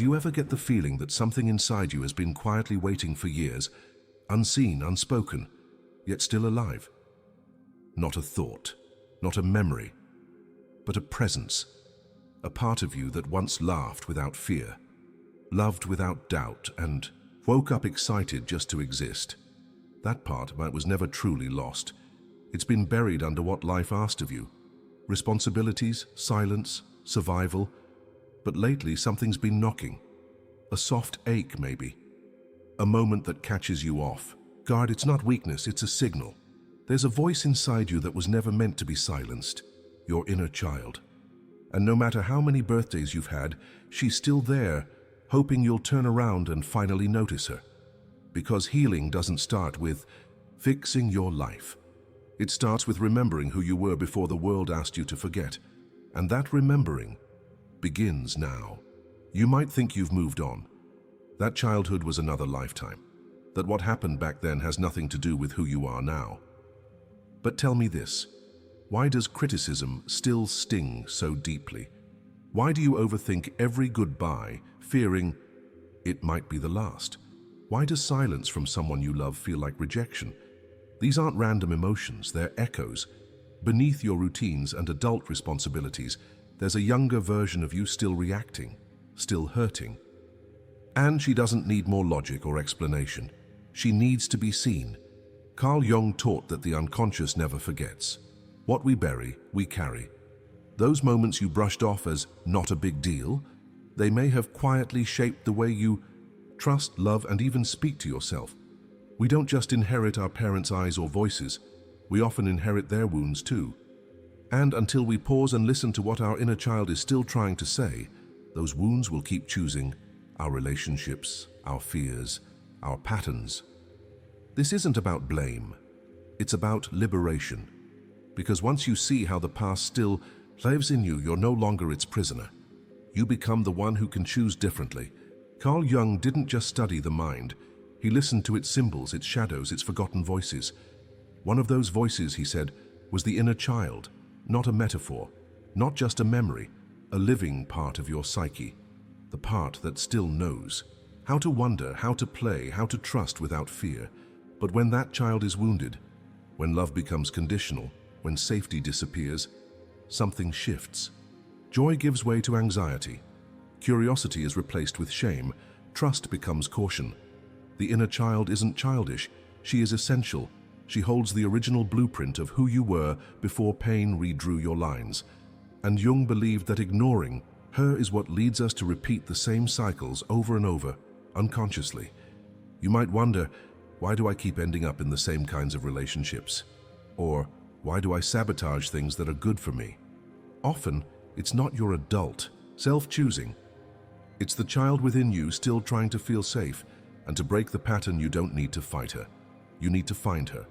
Do you ever get the feeling that something inside you has been quietly waiting for years, unseen, unspoken, yet still alive? Not a thought, not a memory, but a presence, a part of you that once laughed without fear, loved without doubt, and woke up excited just to exist. That part was never truly lost. It's been buried under what life asked of you. Responsibilities, silence, survival. But lately something's been knocking. A soft ache maybe. A moment that catches you off guard. It's not weakness, it's a signal. There's a voice inside you that was never meant to be silenced. Your inner child. And no matter how many birthdays you've had, she's still there, hoping you'll turn around and finally notice her. Because healing doesn't start with fixing your life. It starts with remembering who you were before the world asked you to forget. And that remembering begins now. You might think you've moved on. That childhood was another lifetime. That what happened back then has nothing to do with who you are now. But tell me this, why does criticism still sting so deeply? Why do you overthink every goodbye, fearing it might be the last? Why does silence from someone you love feel like rejection? These aren't random emotions, they're echoes. Beneath your routines and adult responsibilities, there's a younger version of you still reacting, still hurting. And she doesn't need more logic or explanation. She needs to be seen. Carl Jung taught that the unconscious never forgets. What we bury, we carry. Those moments you brushed off as not a big deal, they may have quietly shaped the way you trust, love, and even speak to yourself. We don't just inherit our parents' eyes or voices, we often inherit their wounds too. And until we pause and listen to what our inner child is still trying to say, those wounds will keep choosing our relationships, our fears, our patterns. This isn't about blame, it's about liberation. Because once you see how the past still lives in you, you're no longer its prisoner. You become the one who can choose differently. Carl Jung didn't just study the mind, he listened to its symbols, its shadows, its forgotten voices. One of those voices, he said, was the inner child, not a metaphor, not just a memory, a living part of your psyche, the part that still knows how to wonder, how to play, how to trust without fear. But when that child is wounded, when love becomes conditional, when safety disappears, something shifts. Joy gives way to anxiety. Curiosity is replaced with shame. Trust becomes caution. The inner child isn't childish. She is essential. She holds the original blueprint of who you were before pain redrew your lines. And Jung believed that ignoring her is what leads us to repeat the same cycles over and over, unconsciously. You might wonder, why do I keep ending up in the same kinds of relationships? Or, why do I sabotage things that are good for me? Often, it's not your adult, self-choosing. It's the child within you still trying to feel safe, and to break the pattern you don't need to fight her. You need to find her.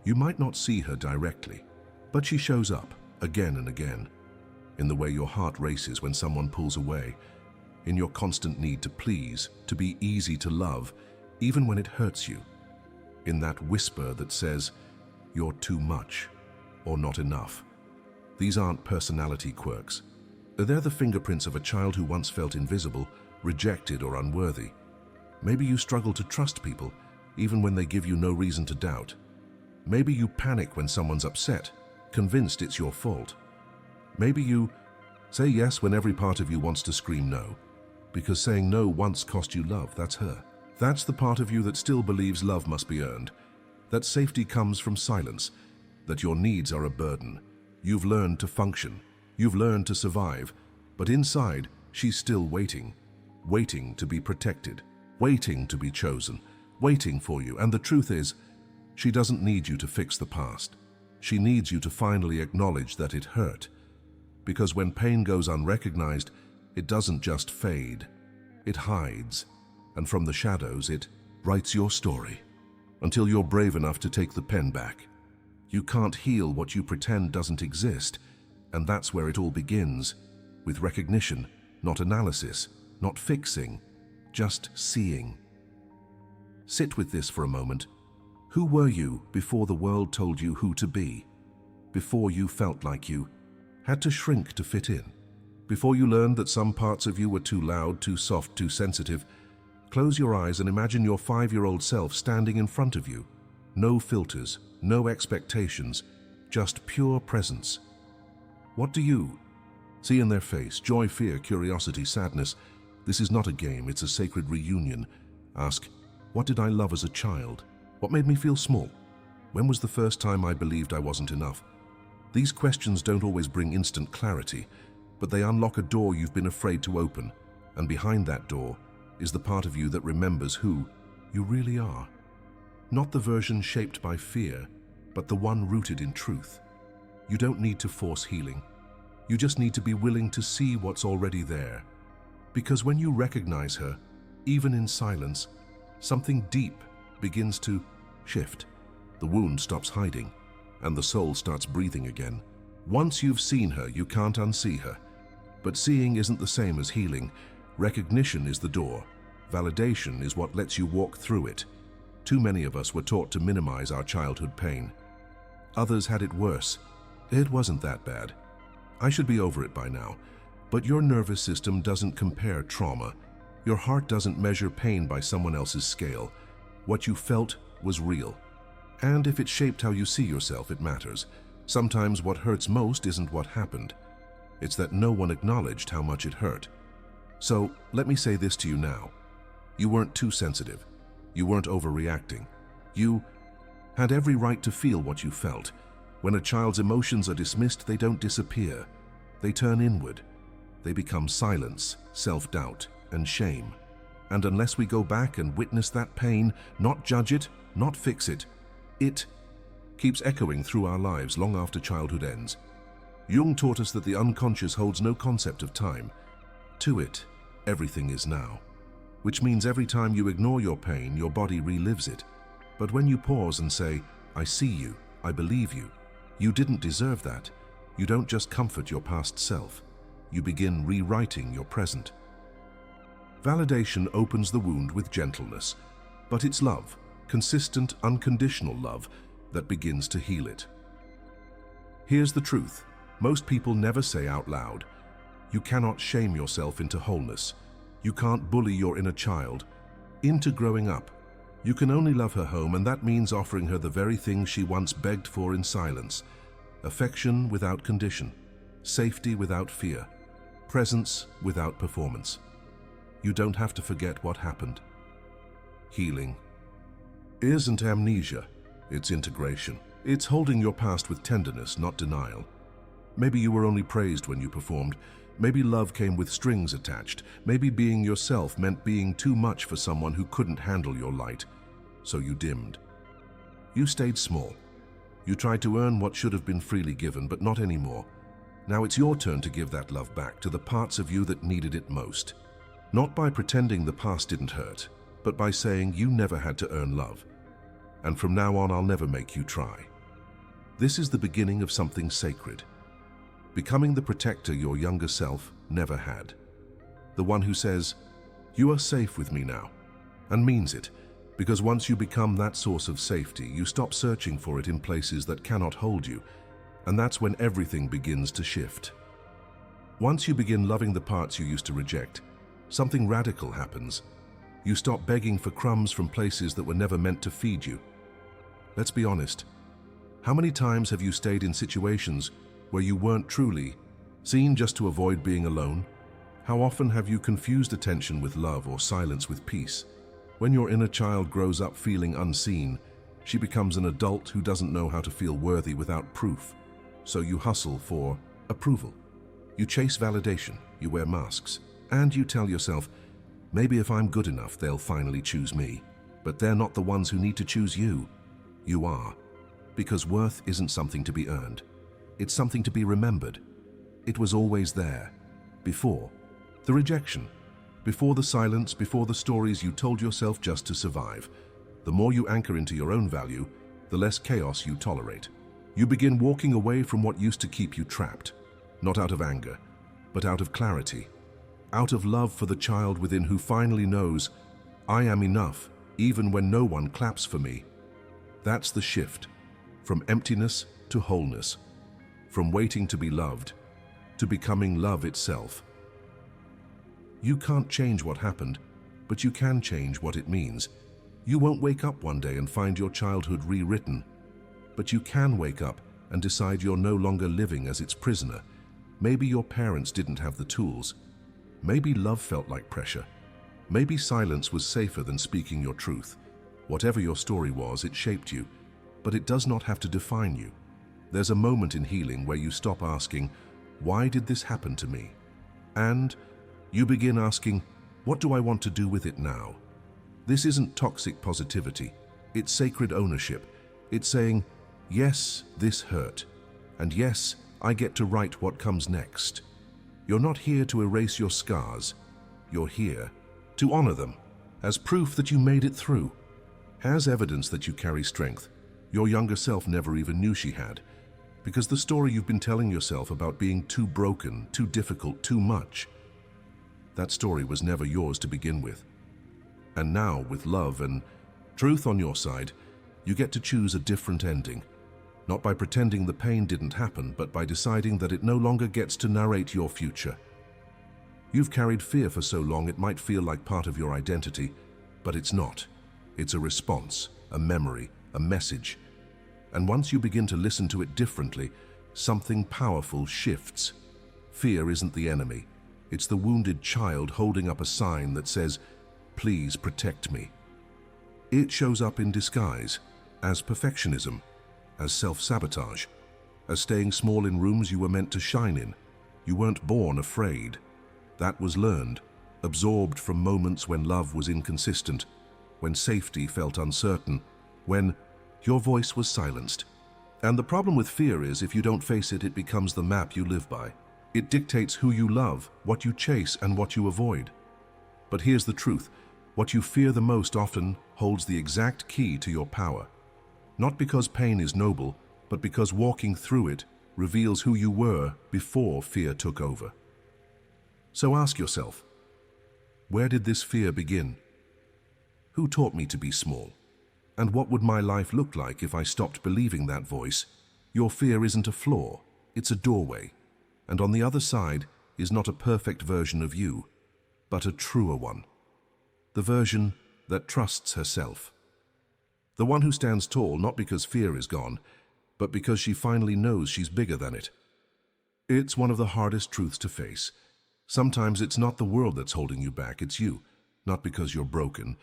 You might not see her directly, but she shows up again and again. In the way your heart races when someone pulls away, in your constant need to please, to be easy to love, even when it hurts you. In that whisper that says, you're too much, or not enough. These aren't personality quirks. They're the fingerprints of a child who once felt invisible, rejected, or unworthy. Maybe you struggle to trust people, even when they give you no reason to doubt. Maybe you panic when someone's upset, convinced it's your fault. Maybe you say yes when every part of you wants to scream no, because saying no once cost you love. That's her. That's the part of you that still believes love must be earned, that safety comes from silence, that your needs are a burden. You've learned to function, you've learned to survive, but inside, she's still waiting, waiting to be protected, waiting to be chosen, waiting for you. And the truth is, she doesn't need you to fix the past. She needs you to finally acknowledge that it hurt. Because when pain goes unrecognized, it doesn't just fade, it hides. And from the shadows, it writes your story. Until you're brave enough to take the pen back. You can't heal what you pretend doesn't exist. And that's where it all begins. With recognition, not analysis, not fixing, just seeing. Sit with this for a moment. Who were you before the world told you who to be? Before you felt like you had to shrink to fit in? Before you learned that some parts of you were too loud, too soft, too sensitive, close your eyes and imagine your 5-year-old self standing in front of you. No filters, no expectations, just pure presence. What do you see in their face? Joy, fear, curiosity, sadness. This is not a game, it's a sacred reunion. Ask, what did I love as a child? What made me feel small? When was the first time I believed I wasn't enough? These questions don't always bring instant clarity, but they unlock a door you've been afraid to open, and behind that door is the part of you that remembers who you really are. Not the version shaped by fear, but the one rooted in truth. You don't need to force healing. You just need to be willing to see what's already there. Because when you recognize her, even in silence, something deep begins to shift. The wound stops hiding, and the soul starts breathing again. Once you've seen her, you can't unsee her. But seeing isn't the same as healing. Recognition is the door. Validation is what lets you walk through it. Too many of us were taught to minimize our childhood pain. Others had it worse. It wasn't that bad. I should be over it by now. But your nervous system doesn't compare trauma. Your heart doesn't measure pain by someone else's scale. What you felt was real. And if it shaped how you see yourself, it matters. Sometimes what hurts most isn't what happened. It's that no one acknowledged how much it hurt. So let me say this to you now. You weren't too sensitive. You weren't overreacting. You had every right to feel what you felt. When a child's emotions are dismissed, they don't disappear. They turn inward. They become silence, self-doubt, and shame. And unless we go back and witness that pain, not judge it, not fix it, it keeps echoing through our lives long after childhood ends. Jung taught us that the unconscious holds no concept of time. To it, everything is now. Which means every time you ignore your pain, your body relives it. But when you pause and say, I see you, I believe you, you didn't deserve that. You don't just comfort your past self. You begin rewriting your present. Validation opens the wound with gentleness, but it's love, consistent, unconditional love, that begins to heal it. Here's the truth. Most people never say out loud, you cannot shame yourself into wholeness. You can't bully your inner child into growing up. You can only love her home, and that means offering her the very things she once begged for in silence. Affection without condition, safety without fear, presence without performance. You don't have to forget what happened. Healing isn't amnesia, it's integration. It's holding your past with tenderness, not denial. Maybe you were only praised when you performed. Maybe love came with strings attached. Maybe being yourself meant being too much for someone who couldn't handle your light, so you dimmed. You stayed small. You tried to earn what should have been freely given, but not anymore. Now it's your turn to give that love back to the parts of you that needed it most. Not by pretending the past didn't hurt, but by saying you never had to earn love. And from now on, I'll never make you try. This is the beginning of something sacred. Becoming the protector your younger self never had. The one who says, you are safe with me now, and means it, because once you become that source of safety, you stop searching for it in places that cannot hold you, and that's when everything begins to shift. Once you begin loving the parts you used to reject, something radical happens. You stop begging for crumbs from places that were never meant to feed you. Let's be honest. How many times have you stayed in situations where you weren't truly seen just to avoid being alone? How often have you confused attention with love or silence with peace? When your inner child grows up feeling unseen, she becomes an adult who doesn't know how to feel worthy without proof. So you hustle for approval. You chase validation, you wear masks, and you tell yourself, maybe if I'm good enough, they'll finally choose me. But they're not the ones who need to choose you. You are. Because worth isn't something to be earned. It's something to be remembered. It was always there. Before the rejection. Before the silence, before the stories you told yourself just to survive. The more you anchor into your own value, the less chaos you tolerate. You begin walking away from what used to keep you trapped. Not out of anger, but out of clarity. Out of love for the child within who finally knows, I am enough, even when no one claps for me. That's the shift. From emptiness to wholeness. From waiting to be loved to becoming love itself. You can't change what happened, but you can change what it means. You won't wake up one day and find your childhood rewritten, but you can wake up and decide you're no longer living as its prisoner. Maybe your parents didn't have the tools. Maybe love felt like pressure. Maybe silence was safer than speaking your truth. Whatever your story was, it shaped you, but it does not have to define you. There's a moment in healing where you stop asking, "Why did this happen to me?" And you begin asking, "What do I want to do with it now?" This isn't toxic positivity. It's sacred ownership. It's saying, "Yes, this hurt. And yes, I get to write what comes next." You're not here to erase your scars. You're here to honor them as proof that you made it through, as evidence that you carry strength your younger self never even knew she had, because the story you've been telling yourself about being too broken, too difficult, too much, that story was never yours to begin with. And now, with love and truth on your side, you get to choose a different ending. Not by pretending the pain didn't happen, but by deciding that it no longer gets to narrate your future. You've carried fear for so long it might feel like part of your identity, but it's not. It's a response, a memory, a message. And once you begin to listen to it differently, something powerful shifts. Fear isn't the enemy. It's the wounded child holding up a sign that says, "Please protect me." It shows up in disguise, as perfectionism, as self-sabotage, as staying small in rooms you were meant to shine in. You weren't born afraid. That was learned, absorbed from moments when love was inconsistent, when safety felt uncertain, when your voice was silenced. And the problem with fear is, if you don't face it, it becomes the map you live by. It dictates who you love, what you chase, and what you avoid. But here's the truth. What you fear the most often holds the exact key to your power. Not because pain is noble, but because walking through it reveals who you were before fear took over. So ask yourself, where did this fear begin? Who taught me to be small? And what would my life look like if I stopped believing that voice? Your fear isn't a flaw, it's a doorway. And on the other side is not a perfect version of you, but a truer one. The version that trusts herself. The one who stands tall not because fear is gone, but because she finally knows she's bigger than it. It's one of the hardest truths to face. Sometimes it's not the world that's holding you back, it's you. Not because you're broken,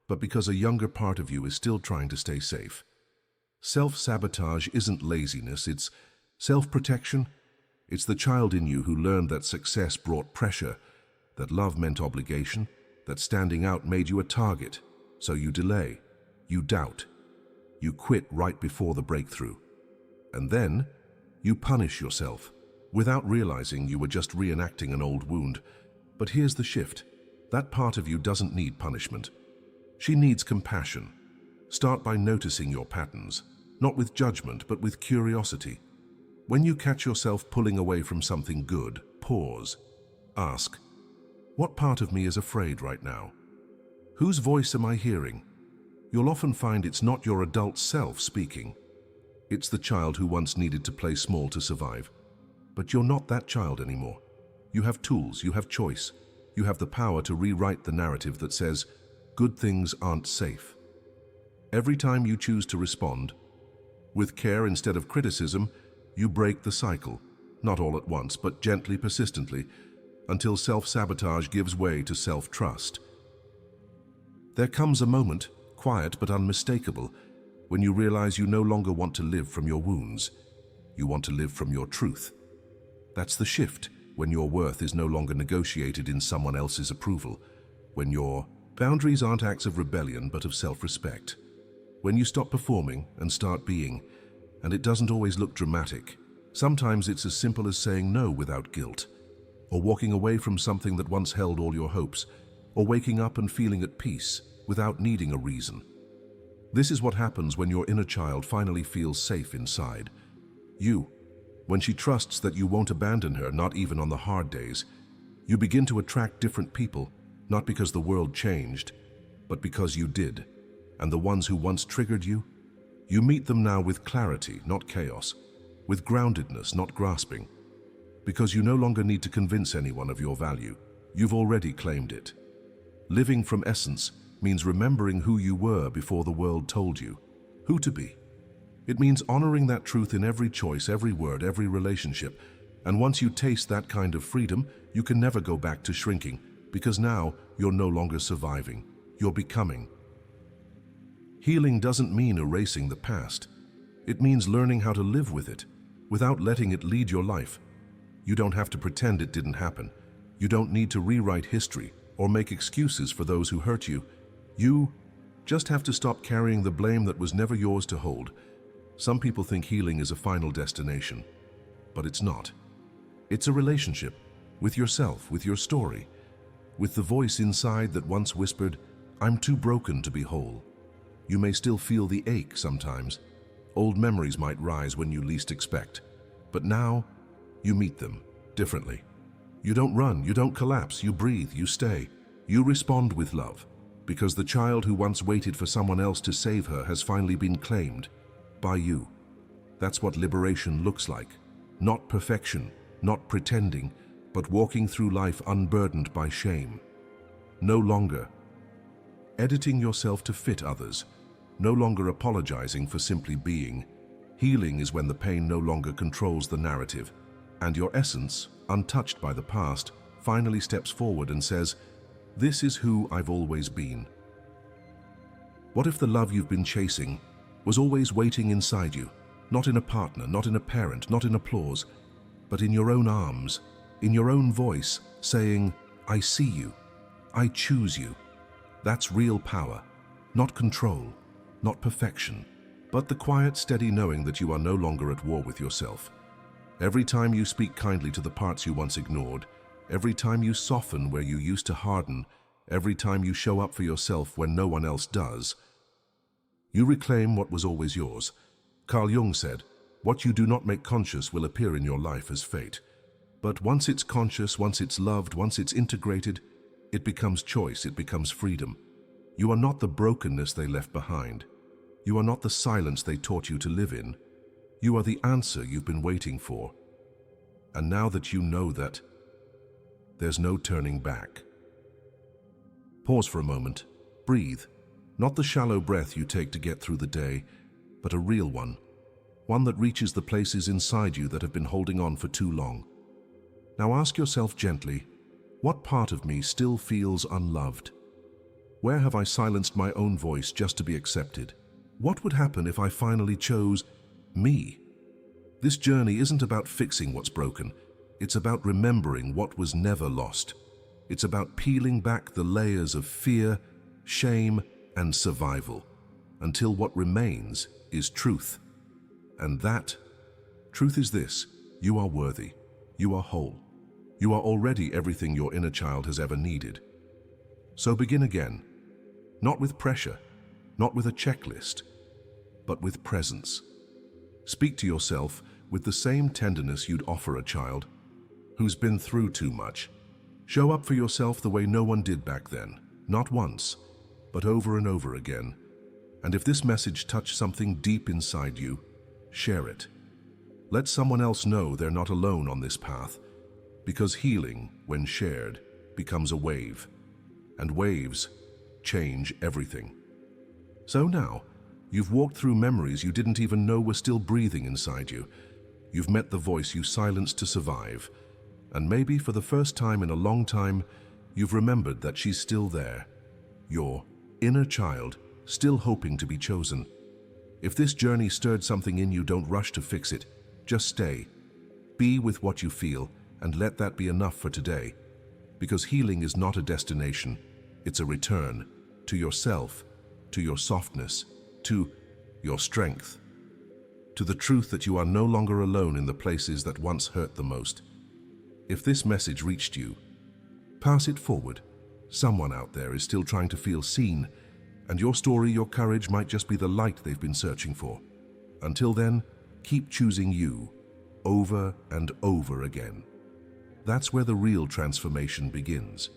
but because a younger part of you is still trying to stay safe. Self-sabotage isn't laziness, it's self-protection. It's the child in you who learned that success brought pressure, that love meant obligation, that standing out made you a target. So you delay, you doubt, you quit right before the breakthrough. And then you punish yourself, without realizing you were just reenacting an old wound. But here's the shift. That part of you doesn't need punishment. She needs compassion. Start by noticing your patterns, not with judgment, but with curiosity. When you catch yourself pulling away from something good, pause. Ask, what part of me is afraid right now? Whose voice am I hearing? You'll often find it's not your adult self speaking. It's the child who once needed to play small to survive. But you're not that child anymore. You have tools, you have choice. You have the power to rewrite the narrative that says, good things aren't safe. Every time you choose to respond, with care instead of criticism, you break the cycle, not all at once, but gently, persistently, until self-sabotage gives way to self-trust. There comes a moment, quiet but unmistakable, when you realize you no longer want to live from your wounds. You want to live from your truth. That's the shift, when your worth is no longer negotiated in someone else's approval, when your boundaries aren't acts of rebellion but of self-respect, when you stop performing and start being. And it doesn't always look dramatic. Sometimes it's as simple as saying no without guilt, or walking away from something that once held all your hopes, or waking up and feeling at peace without needing a reason. This is what happens when your inner child finally feels safe inside you. When she trusts that you won't abandon her, not even on the hard days, you begin to attract different people, not because the world changed, but because you did. And the ones who once triggered you, you meet them now with clarity, not chaos, with groundedness, not grasping. Because you no longer need to convince anyone of your value. You've already claimed it. Living from essence means remembering who you were before the world told you who to be. It means honoring that truth in every choice, every word, every relationship. And once you taste that kind of freedom, you can never go back to shrinking, because now you're no longer surviving, you're becoming. Healing doesn't mean erasing the past. It means learning how to live with it, without letting it lead your life. You don't have to pretend it didn't happen. You don't need to rewrite history or make excuses for those who hurt you. You just have to stop carrying the blame that was never yours to hold. Some people think healing is a final destination, but it's not. It's a relationship with yourself, with your story, with the voice inside that once whispered, "I'm too broken to be whole." You may still feel the ache sometimes. Old memories might rise when you least expect, but now you meet them differently. You don't run, you don't collapse, you breathe, you stay. You respond with love, because the child who once waited for someone else to save her has finally been claimed by you. That's what liberation looks like. Not perfection, not pretending, but walking through life unburdened by shame. No longer editing yourself to fit others, no longer apologizing for simply being. Healing is when the pain no longer controls the narrative, and your essence, untouched by the past, finally steps forward and says, "This is who I've always been." What if the love you've been chasing was always waiting inside you, not in a partner, not in a parent, not in applause, but in your own arms, in your own voice, saying, "I see you, I choose you." That's real power, not control, not perfection, but the quiet, steady knowing that you are no longer at war with yourself. Every time you speak kindly to the parts you once ignored, every time you soften where you used to harden, every time you show up for yourself when no one else does, you reclaim what was always yours. Carl Jung said, "What you do not make conscious will appear in your life as fate." But once it's conscious, once it's loved, once it's integrated, it becomes choice, it becomes freedom. You are not the brokenness they left behind. You are not the silence they taught you to live in. You are the answer you've been waiting for. And now that you know that, there's no turning back. Pause for a moment. Breathe. Not the shallow breath you take to get through the day, but a real one. One that reaches the places inside you that have been holding on for too long. Now ask yourself gently, what part of me still feels unloved? Where have I silenced my own voice just to be accepted? What would happen if I finally chose me? This journey isn't about fixing what's broken. It's about remembering what was never lost. It's about peeling back the layers of fear, shame, and survival, until what remains is truth. And that truth is this: you are worthy, you are whole, you are already everything your inner child has ever needed. So begin again, not with pressure, not with a checklist, but with presence. Speak to yourself with the same tenderness you'd offer a child who's been through too much. Show up for yourself the way no one did back then, not once, but over and over again. And if this message touched something deep inside you, share it. Let someone else know they're not alone on this path, because healing, when shared, becomes a wave, and waves change everything. So now, you've walked through memories you didn't even know were still breathing inside you. You've met the voice you silenced to survive, and maybe for the first time in a long time, you've remembered that she's still there. Your inner child, still hoping to be chosen. If this journey stirred something in you, don't rush to fix it. Just stay. Be with what you feel, and let that be enough for today. Because healing is not a destination, it's a return to yourself, to your softness, to your strength, to the truth that you are no longer alone in the places that once hurt the most. If this message reached you, pass it forward. Someone out there is still trying to feel seen, and your story, your courage might just be the light they've been searching for. Until then, keep choosing you, over and over again. That's where the real transformation begins.